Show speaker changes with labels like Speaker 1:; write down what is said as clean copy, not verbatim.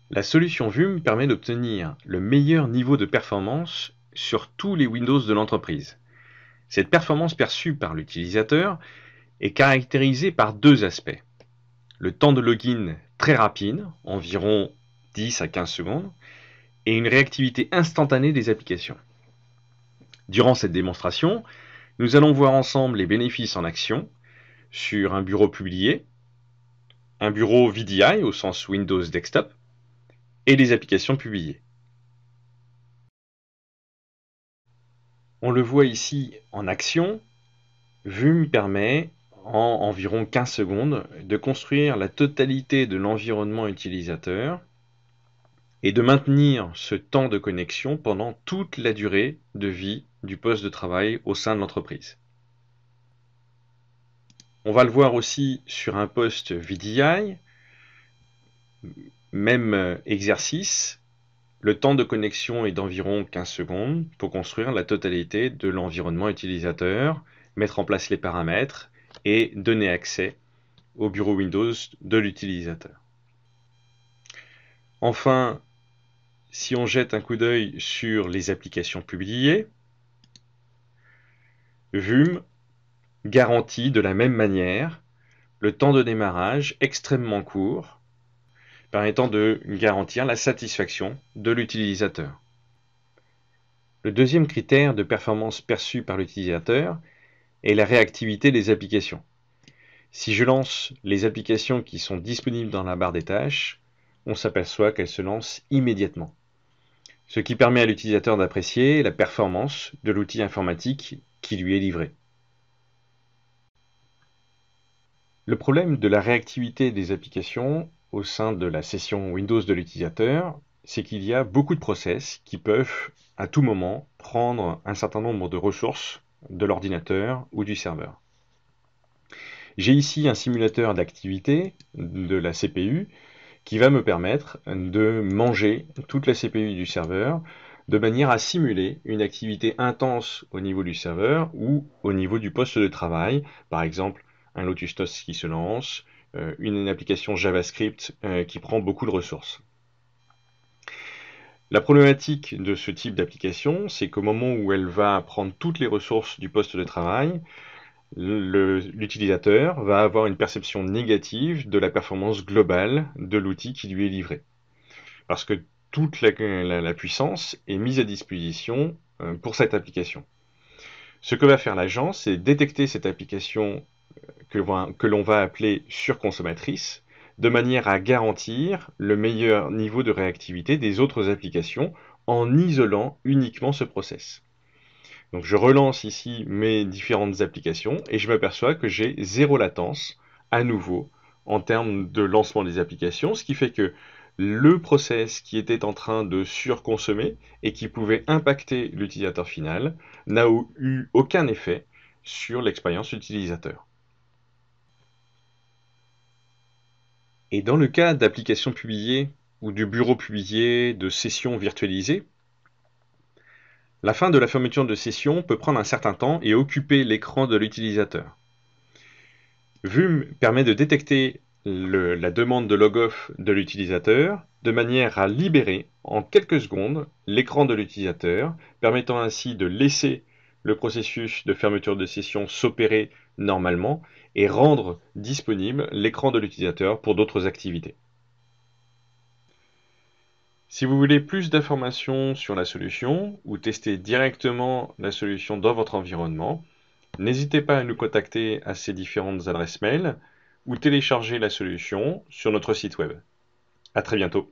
Speaker 1: La solution Vum permet d'obtenir le meilleur niveau de performance sur tous les Windows de l'entreprise. Cette performance perçue par l'utilisateur est caractérisée par deux aspects. Le temps de login très rapide, environ 10 à 15 secondes, et une réactivité instantanée des applications. Durant cette démonstration, nous allons voir ensemble les bénéfices en action sur un bureau publié, un bureau VDI au sens Windows Desktop, et les applications publiées. On le voit ici en action, Vum permet en environ 15 secondes de construire la totalité de l'environnement utilisateur et de maintenir ce temps de connexion pendant toute la durée de vie du poste de travail au sein de l'entreprise. On va le voir aussi sur un poste VDI, même exercice, le temps de connexion est d'environ 15 secondes pour construire la totalité de l'environnement utilisateur, mettre en place les paramètres et donner accès au bureau Windows de l'utilisateur. Enfin, si on jette un coup d'œil sur les applications publiées, Vum garantit de la même manière le temps de démarrage extrêmement court, permettant de garantir la satisfaction de l'utilisateur. Le deuxième critère de performance perçu par l'utilisateur est la réactivité des applications. Si je lance les applications qui sont disponibles dans la barre des tâches, on s'aperçoit qu'elles se lancent immédiatement, ce qui permet à l'utilisateur d'apprécier la performance de l'outil informatique qui lui est livré. Le problème de la réactivité des applications au sein de la session Windows de l'utilisateur, c'est qu'il y a beaucoup de process qui peuvent à tout moment prendre un certain nombre de ressources de l'ordinateur ou du serveur. J'ai ici un simulateur d'activité de la CPU qui va me permettre de manger toute la CPU du serveur de manière à simuler une activité intense au niveau du serveur ou au niveau du poste de travail, par exemple un Lotus Toast qui se lance, une application JavaScript qui prend beaucoup de ressources. La problématique de ce type d'application, c'est qu'au moment où elle va prendre toutes les ressources du poste de travail, l'utilisateur va avoir une perception négative de la performance globale de l'outil qui lui est livré. Parce que toute la puissance est mise à disposition pour cette application. Ce que va faire l'agence, c'est détecter cette application que l'on va appeler surconsommatrice, de manière à garantir le meilleur niveau de réactivité des autres applications en isolant uniquement ce process. Donc je relance ici mes différentes applications et je m'aperçois que j'ai zéro latence à nouveau en termes de lancement des applications, ce qui fait que le process qui était en train de surconsommer et qui pouvait impacter l'utilisateur final n'a eu aucun effet sur l'expérience utilisateur. Et dans le cas d'applications publiées ou du bureau publié, de sessions virtualisées, la fin de la fermeture de session peut prendre un certain temps et occuper l'écran de l'utilisateur. Vum permet de détecter la demande de log-off de l'utilisateur de manière à libérer en quelques secondes l'écran de l'utilisateur, permettant ainsi de laisser le processus de fermeture de session s'opérer normalement et rendre disponible l'écran de l'utilisateur pour d'autres activités. Si vous voulez plus d'informations sur la solution ou tester directement la solution dans votre environnement, n'hésitez pas à nous contacter à ces différentes adresses mail ou télécharger la solution sur notre site web. À très bientôt.